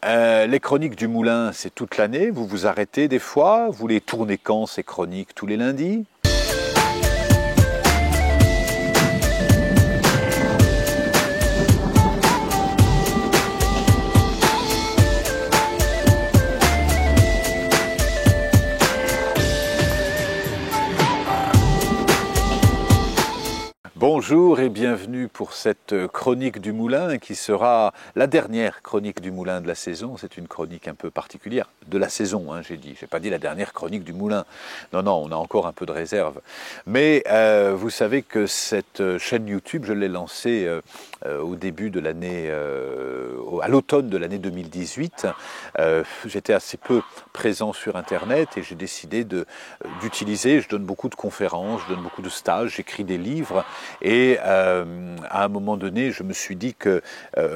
Les chroniques du Moulin, c'est toute l'année. Vous vous arrêtez des fois. Vous les tournez quand, ces chroniques? Tous les lundis? Bonjour et bienvenue pour cette chronique du Moulin qui sera la dernière chronique du Moulin de la saison. C'est une chronique un peu particulière de la saison, hein, j'ai dit. J'ai pas dit la dernière chronique du Moulin. Non, non, on a encore un peu de réserve. Mais vous savez que cette chaîne YouTube, je l'ai lancée au début de l'année, à l'automne de l'année 2018. J'étais assez peu présent sur Internet et j'ai décidé d'utiliser. Je donne beaucoup de conférences, je donne beaucoup de stages, j'écris des livres. Et à un moment donné, je me suis dit que,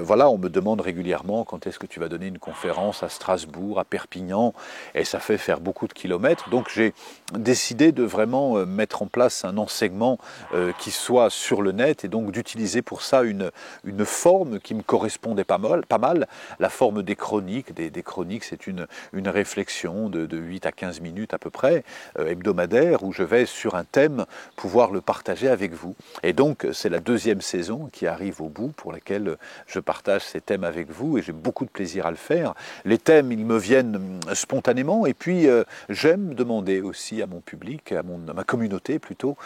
voilà, on me demande régulièrement quand est-ce que tu vas donner une conférence à Strasbourg, à Perpignan, et ça fait faire beaucoup de kilomètres. Donc j'ai décidé de vraiment mettre en place un enseignement qui soit sur le net, et donc d'utiliser pour ça une forme qui me correspondait pas mal, la forme des chroniques. Des chroniques, c'est une réflexion de 8 à 15 minutes à peu près, hebdomadaire, où je vais sur un thème pouvoir le partager avec vous. Et donc, c'est la deuxième saison qui arrive au bout, pour laquelle je partage ces thèmes avec vous, et j'ai beaucoup de plaisir à le faire. Les thèmes, ils me viennent spontanément, et puis j'aime demander aussi à mon public, à ma communauté plutôt,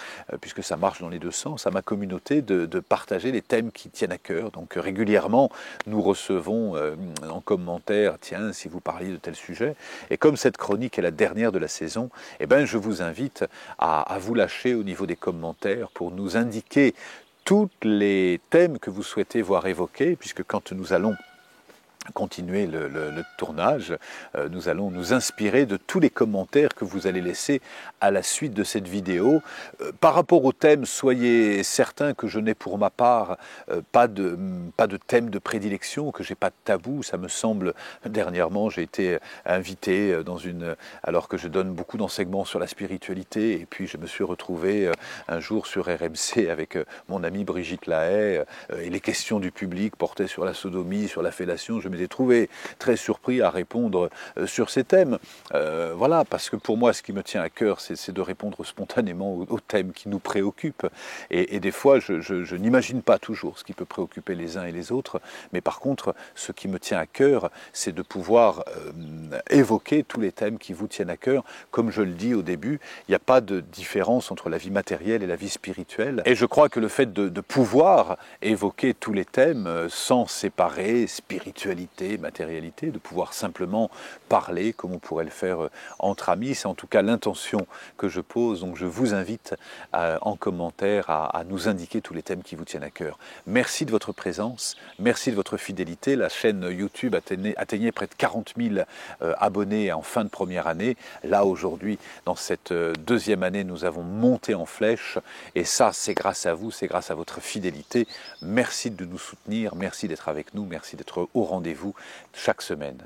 puisque ça marche dans les deux sens, à ma communauté de partager les thèmes qui tiennent à cœur. Donc régulièrement, nous recevons en commentaire, tiens, si vous parliez de tel sujet, et comme cette chronique est la dernière de la saison, eh ben, je vous invite à vous lâcher au niveau des commentaires pour nous indiquer tous les thèmes que vous souhaitez voir évoqués, puisque quand nous allons continuer le tournage, nous allons nous inspirer de tous les commentaires que vous allez laisser à la suite de cette vidéo. Par rapport au thème, soyez certains que je n'ai pour ma part pas de thème de prédilection, que j'ai pas de tabou. Ça me semble, dernièrement j'ai été invité alors que je donne beaucoup d'enseignements sur la spiritualité, et puis je me suis retrouvé un jour sur RMC avec mon amie Brigitte Lahaye, et les questions du public portaient sur la sodomie, sur la fellation. Je m'étais trouvé très surpris à répondre sur ces thèmes. Voilà, parce que pour moi, ce qui me tient à cœur, c'est de répondre spontanément aux thèmes qui nous préoccupent. Et des fois, je n'imagine pas toujours ce qui peut préoccuper les uns et les autres, mais par contre, ce qui me tient à cœur, c'est de pouvoir évoquer tous les thèmes qui vous tiennent à cœur. Comme je le dis au début, il n'y a pas de différence entre la vie matérielle et la vie spirituelle. Et je crois que le fait de pouvoir évoquer tous les thèmes sans séparer spiritualité, matérialité, de pouvoir simplement parler comme on pourrait le faire entre amis, c'est en tout cas l'intention que je pose. Donc je vous invite en commentaire à nous indiquer tous les thèmes qui vous tiennent à cœur. Merci de votre présence, merci de votre fidélité. La chaîne YouTube atteignait près de 40 000 abonnés en fin de première année. Là aujourd'hui, dans cette deuxième année, nous avons monté en flèche, et ça c'est grâce à vous, c'est grâce à votre fidélité. Merci de nous soutenir, merci d'être avec nous, merci d'être au rendez-vous chaque semaine.